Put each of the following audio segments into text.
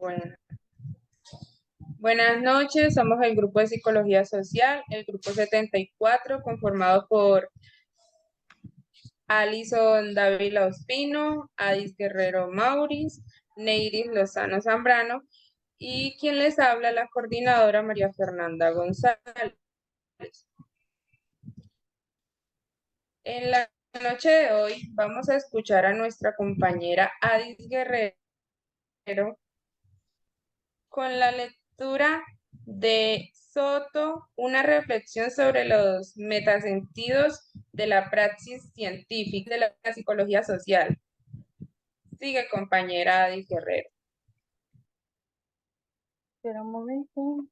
Bueno, buenas noches, somos el grupo de Psicología Social, el grupo 74, conformado por Alison Dávila Ospino, Adis Guerrero Mauris, Neiris Lozano Zambrano y quien les habla, la coordinadora María Fernanda González. En la noche de hoy vamos a escuchar a nuestra compañera Adis Guerrero con la lectura de Soto, una reflexión sobre los metasentidos de la praxis científica de la psicología social. Sigue, compañera Adis Guerrero. Espera un momento.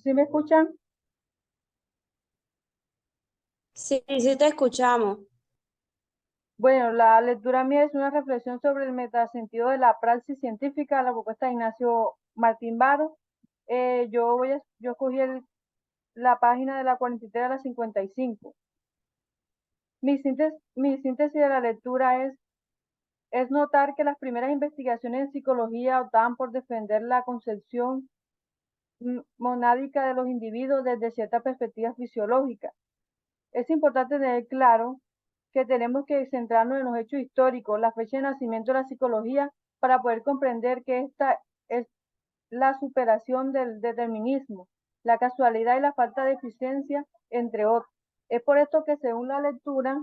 ¿Sí me escuchan? Sí, sí te escuchamos. Bueno, la lectura mía es una reflexión sobre el metasentido de la praxis científica, la propuesta de Ignacio Martín Varo. Yo escogí la página de la 43 a la 55. Mi síntesis de la lectura es notar que las primeras investigaciones en psicología optaban por defender la concepción monádica de los individuos desde cierta perspectiva fisiológica. Es importante tener claro que tenemos que centrarnos en los hechos históricos, la fecha de nacimiento de la psicología, para poder comprender que esta es la superación del determinismo, la casualidad y la falta de eficiencia, entre otros. Es por esto que, según la lectura,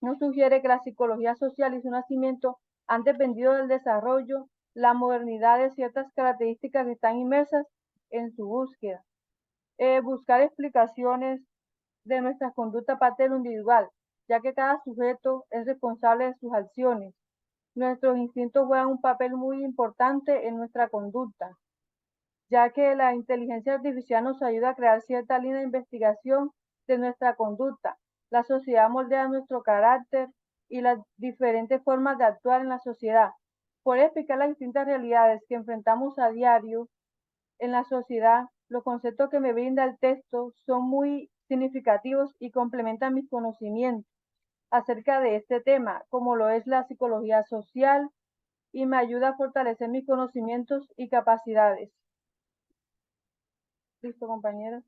nos sugiere que la psicología social y su nacimiento han dependido del desarrollo, la modernidad de ciertas características que están inmersas en su búsqueda. Buscar explicaciones de nuestra conducta parte de lo individual, ya que cada sujeto es responsable de sus acciones. Nuestros instintos juegan un papel muy importante en nuestra conducta, ya que la inteligencia artificial nos ayuda a crear cierta línea de investigación de nuestra conducta. La sociedad moldea nuestro carácter y las diferentes formas de actuar en la sociedad. Por explicar las distintas realidades que enfrentamos a diario en la sociedad, los conceptos que me brinda el texto son muy significativos y complementan mis conocimientos acerca de este tema, como lo es la psicología social, y me ayuda a fortalecer mis conocimientos y capacidades. Listo, compañeros.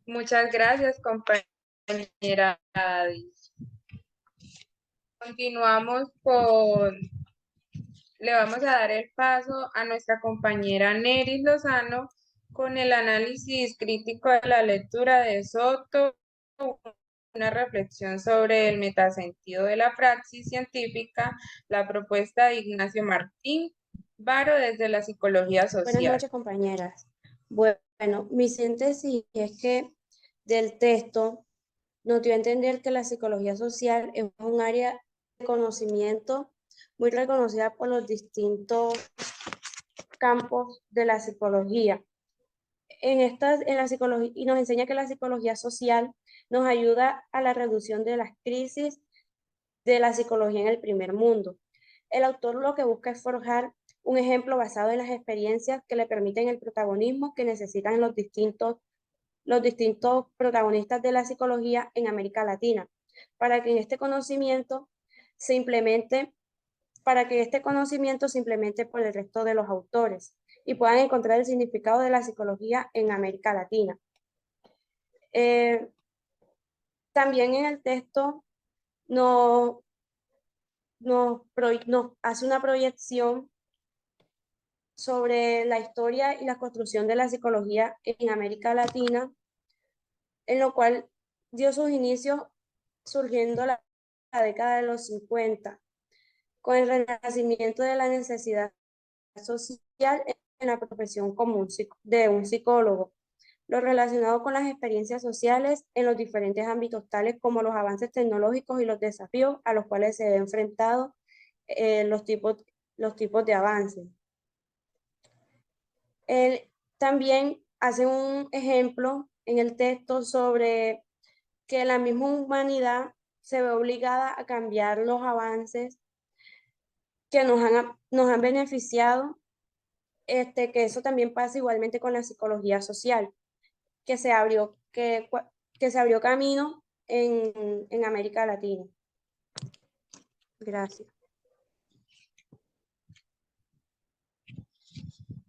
Muchas gracias, compañera Adis. Continuamos le vamos a dar el paso a nuestra compañera Neris Lozano con el análisis crítico de la lectura de Soto, una reflexión sobre el metasentido de la praxis científica, la propuesta de Ignacio Martín Varo desde la psicología Buenas social. noches, compañeras. Bueno, mi síntesis es que del texto nos dio a entender que la psicología social es un área de conocimiento muy reconocida por los distintos campos de la psicología. En la psicología, y nos enseña que la psicología social nos ayuda a la reducción de las crisis de la psicología en el primer mundo. El autor lo que busca es forjar un ejemplo basado en las experiencias que le permiten el protagonismo que necesitan los distintos protagonistas de la psicología en América Latina, para que este conocimiento se implemente, para que este conocimiento se implemente por el resto de los autores y puedan encontrar el significado de la psicología en América Latina. También en el texto nos hace una proyección sobre la historia y la construcción de la psicología en América Latina, en lo cual dio sus inicios surgiendo la década de los 50, con el renacimiento de la necesidad social en la profesión común de un psicólogo, lo relacionado con las experiencias sociales en los diferentes ámbitos, tales como los avances tecnológicos y los desafíos a los cuales se han enfrentado los tipos de avances. Él también hace un ejemplo en el texto sobre que la misma humanidad se ve obligada a cambiar los avances que nos han beneficiado, que eso también pasa igualmente con la psicología social, que se abrió, que se abrió camino en América Latina. Gracias.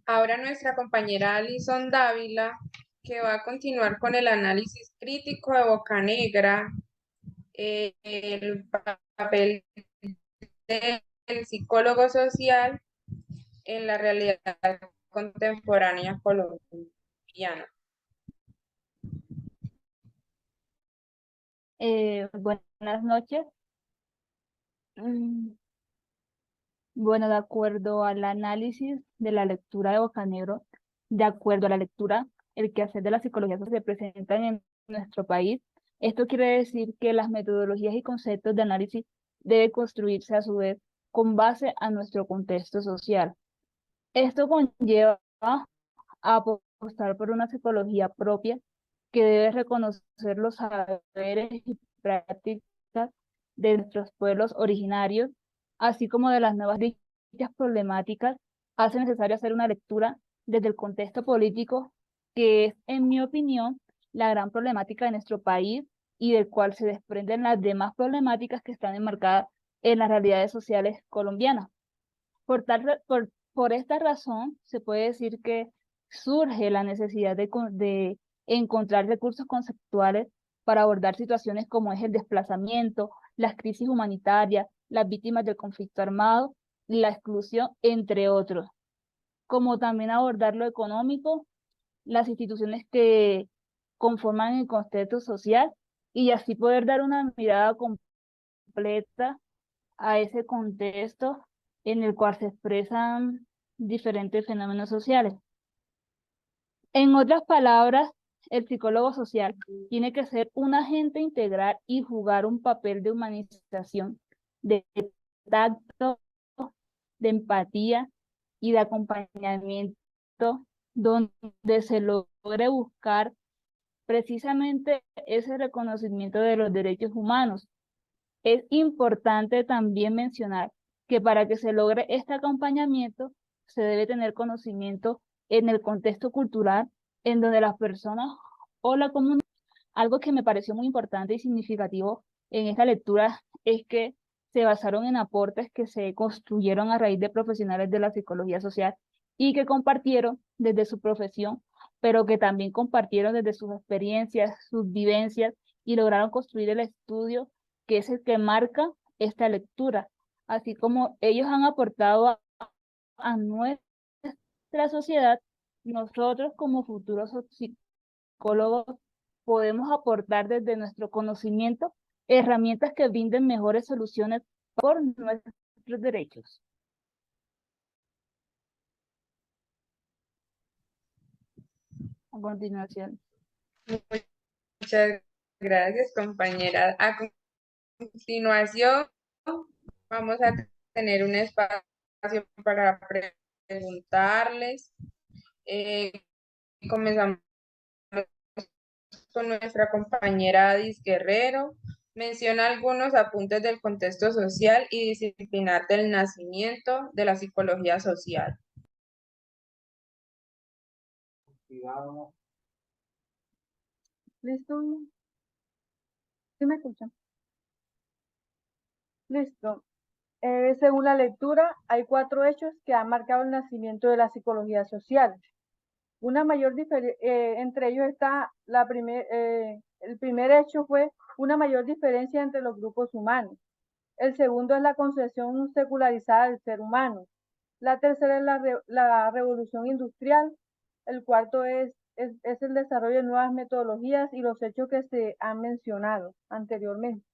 Ahora nuestra compañera Alison Dávila, que va a continuar con el análisis crítico de Bocanegra, el papel del psicólogo social en la realidad contemporánea colombiana. Buenas noches. Bueno, de acuerdo al análisis de la lectura de Bocanegra, de acuerdo a la lectura, el quehacer de la psicología se presentan en nuestro país. Esto quiere decir que las metodologías y conceptos de análisis deben construirse a su vez con base a nuestro contexto social. Esto conlleva a apostar por una psicología propia que debe reconocer los saberes y prácticas de nuestros pueblos originarios, así como de las nuevas dichas problemáticas. Hace necesario hacer una lectura desde el contexto político, que es, en mi opinión, la gran problemática de nuestro país y del cual se desprenden las demás problemáticas que están enmarcadas en las realidades sociales colombianas. Por esta razón, se puede decir que surge la necesidad de encontrar recursos conceptuales para abordar situaciones como es el desplazamiento, las crisis humanitarias, las víctimas del conflicto armado, la exclusión, entre otros, como también abordar lo económico, las instituciones que conforman el contexto social y así poder dar una mirada completa a ese contexto en el cual se expresan diferentes fenómenos sociales. En otras palabras, el psicólogo social tiene que ser un agente integral y jugar un papel de humanización, de tacto, de empatía y de acompañamiento, donde se logre buscar precisamente ese reconocimiento de los derechos humanos. Es importante también mencionar que para que se logre este acompañamiento se debe tener conocimiento en el contexto cultural en donde las personas o la comunidad. Algo que me pareció muy importante y significativo en esta lectura es que se basaron en aportes que se construyeron a raíz de profesionales de la psicología social y que compartieron desde su profesión, pero que también compartieron desde sus experiencias, sus vivencias y lograron construir el estudio que es el que marca esta lectura, así como ellos han aportado a nuestra sociedad. Nosotros como futuros psicólogos podemos aportar desde nuestro conocimiento herramientas que brinden mejores soluciones por nuestros derechos. A continuación. Muchas gracias, compañera. A continuación, vamos a tener un espacio para preguntarles. Comenzamos con nuestra compañera Adis Guerrero. Menciona algunos apuntes del contexto social y disciplinar del nacimiento de la psicología social. ¿Listo? ¿Sí me escuchan? Listo. Según la lectura, hay 4 hechos que han marcado el nacimiento de la psicología social. Entre ellos está el primer hecho fue una mayor diferencia entre los grupos humanos. El segundo es la concepción secularizada del ser humano. La tercera es la revolución industrial. El cuarto es el desarrollo de nuevas metodologías y los hechos que se han mencionado anteriormente.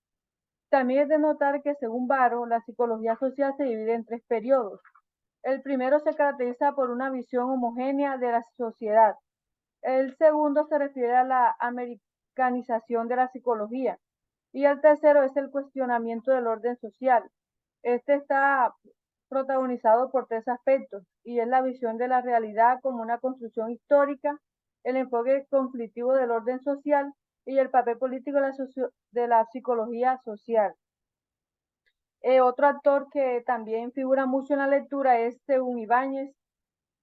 También es de notar que, según Barrow, la psicología social se divide en 3 periodos. El primero se caracteriza por una visión homogénea de la sociedad. El segundo se refiere a la americanización de la psicología. Y el tercero es el cuestionamiento del orden social. Este está protagonizado por 3 aspectos, y es la visión de la realidad como una construcción histórica, el enfoque conflictivo del orden social y el papel político de la psicología social. Otro actor que también figura mucho en la lectura es según Ibáñez.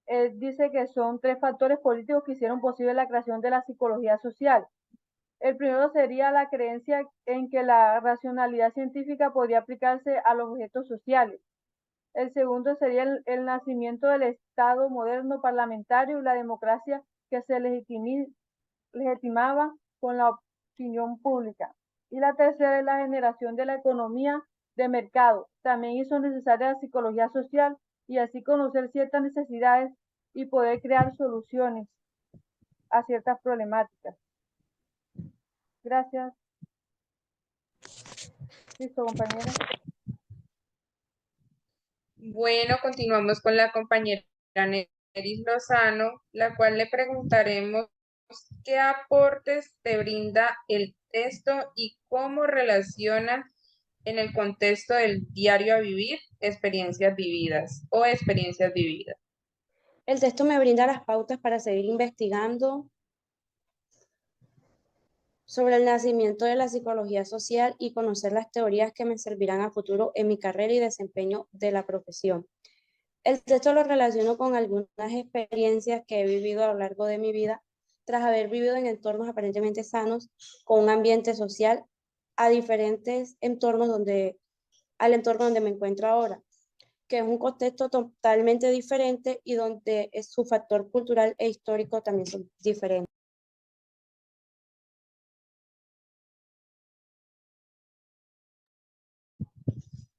Él dice que son 3 factores políticos que hicieron posible la creación de la psicología social. El primero sería la creencia en que la racionalidad científica podría aplicarse a los objetos sociales. El segundo sería el nacimiento del Estado moderno parlamentario y la democracia que se legitimaba con la opinión pública. Y la tercera es la generación de la economía de mercado. También hizo necesaria la psicología social y así conocer ciertas necesidades y poder crear soluciones a ciertas problemáticas. Gracias. Listo, compañera. Bueno, continuamos con la compañera Neris Lozano, la cual le preguntaremos qué aportes te brinda el texto y cómo relaciona en el contexto del diario a vivir experiencias vividas o experiencias vividas. El texto me brinda las pautas para seguir investigando sobre el nacimiento de la psicología social y conocer las teorías que me servirán a futuro en mi carrera y desempeño de la profesión. El texto lo relaciono con algunas experiencias que he vivido a lo largo de mi vida, tras haber vivido en entornos aparentemente sanos, con un ambiente social, a diferentes entornos al entorno donde me encuentro ahora, que es un contexto totalmente diferente y donde su factor cultural e histórico también son diferentes.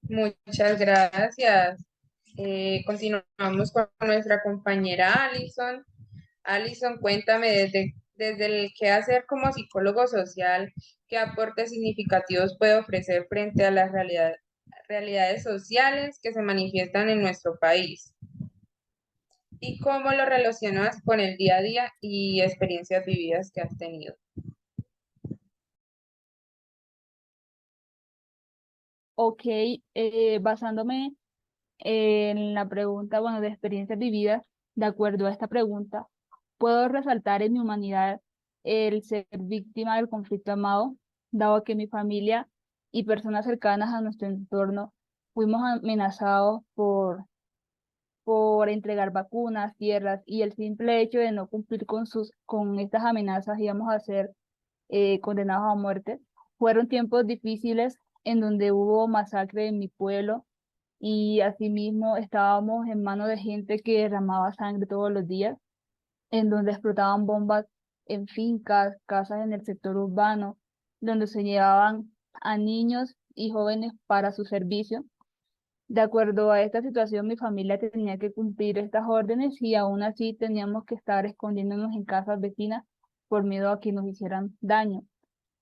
Muchas gracias. Continuamos con nuestra compañera Alison. Alison, cuéntame desde el qué hacer como psicólogo social, qué aportes significativos puede ofrecer frente a las realidades sociales que se manifiestan en nuestro país y cómo lo relacionas con el día a día y experiencias vividas que has tenido. Ok, basándome en la pregunta, bueno, de experiencias vividas, de acuerdo a esta pregunta, puedo resaltar en mi humanidad el ser víctima del conflicto armado, dado que mi familia y personas cercanas a nuestro entorno fuimos amenazados por entregar vacunas, tierras, y el simple hecho de no cumplir con estas amenazas íbamos a ser condenados a muerte. Fueron tiempos difíciles en donde hubo masacre en mi pueblo y asimismo estábamos en manos de gente que derramaba sangre todos los días, en donde explotaban bombas en fincas, casas en el sector urbano, donde se llevaban a niños y jóvenes para su servicio. De acuerdo a esta situación, mi familia tenía que cumplir estas órdenes y aún así teníamos que estar escondiéndonos en casas vecinas por miedo a que nos hicieran daño,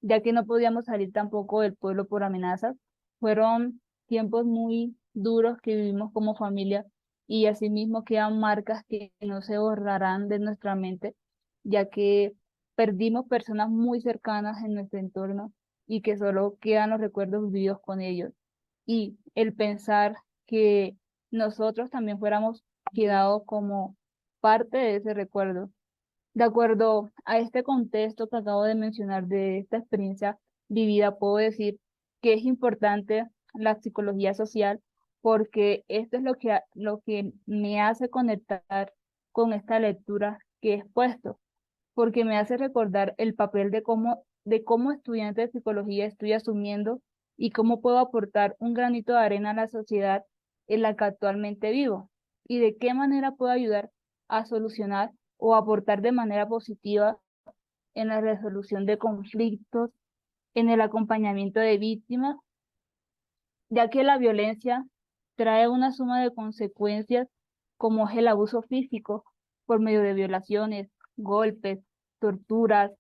ya que no podíamos salir tampoco del pueblo por amenazas. Fueron tiempos muy duros que vivimos como familia y asimismo quedan marcas que no se borrarán de nuestra mente, ya que perdimos personas muy cercanas en nuestro entorno y que solo quedan los recuerdos vividos con ellos. Y el pensar que nosotros también fuéramos quedados como parte de ese recuerdo. De acuerdo a este contexto que acabo de mencionar de esta experiencia vivida, puedo decir que es importante la psicología social porque esto es lo que me hace conectar con esta lectura que he expuesto, porque me hace recordar el papel de cómo estudiante de psicología estoy asumiendo y cómo puedo aportar un granito de arena a la sociedad en la que actualmente vivo y de qué manera puedo ayudar a solucionar o aportar de manera positiva en la resolución de conflictos, en el acompañamiento de víctimas, ya que la violencia trae una suma de consecuencias como es el abuso físico por medio de violaciones, golpes, torturas,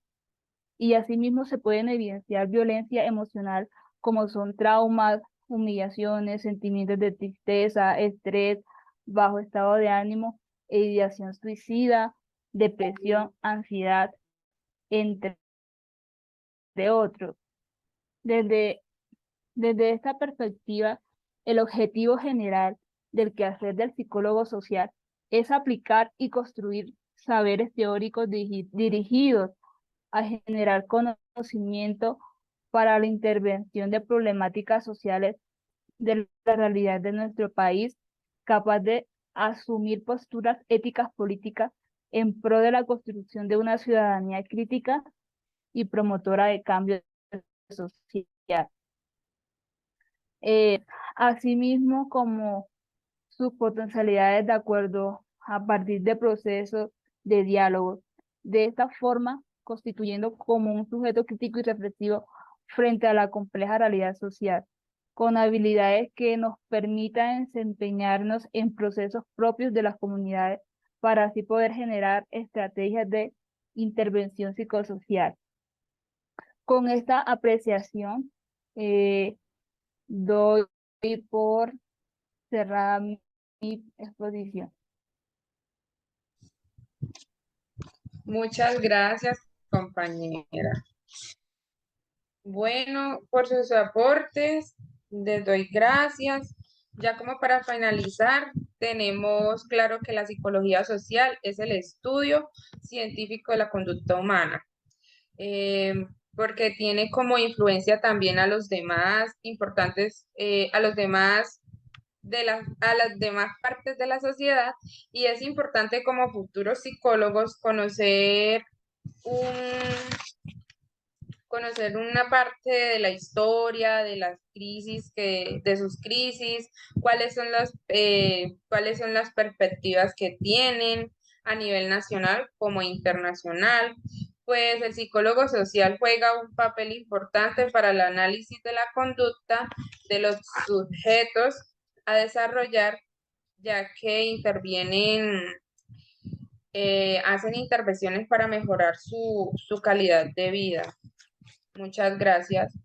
y asimismo se pueden evidenciar violencia emocional como son traumas, humillaciones, sentimientos de tristeza, estrés, bajo estado de ánimo, ideación suicida, depresión, ansiedad, entre otros. Desde, desde esta perspectiva, el objetivo general del quehacer del psicólogo social es aplicar y construir saberes teóricos dirigidos a generar conocimiento para la intervención de problemáticas sociales de la realidad de nuestro país, capaz de asumir posturas éticas políticas en pro de la construcción de una ciudadanía crítica y promotora de cambio social. Asimismo, como sus potencialidades de acuerdo a partir de procesos de diálogo. De esta forma, constituyendo como un sujeto crítico y reflexivo frente a la compleja realidad social, con habilidades que nos permitan desempeñarnos en procesos propios de las comunidades para así poder generar estrategias de intervención psicosocial. Con esta apreciación, doy por cerrada mi exposición. Muchas gracias, compañera. Bueno, por sus aportes, les doy gracias. Ya como para finalizar, tenemos claro que la psicología social es el estudio científico de la conducta humana, porque tiene como influencia también a los demás importantes, a los demás a las demás partes de la sociedad, y es importante como futuros psicólogos conocer una parte de la historia, de las crisis, de sus crisis, cuáles son las perspectivas que tienen a nivel nacional como internacional. Pues el psicólogo social juega un papel importante para el análisis de la conducta de los sujetos a desarrollar, ya que hacen intervenciones para mejorar su calidad de vida. Muchas gracias.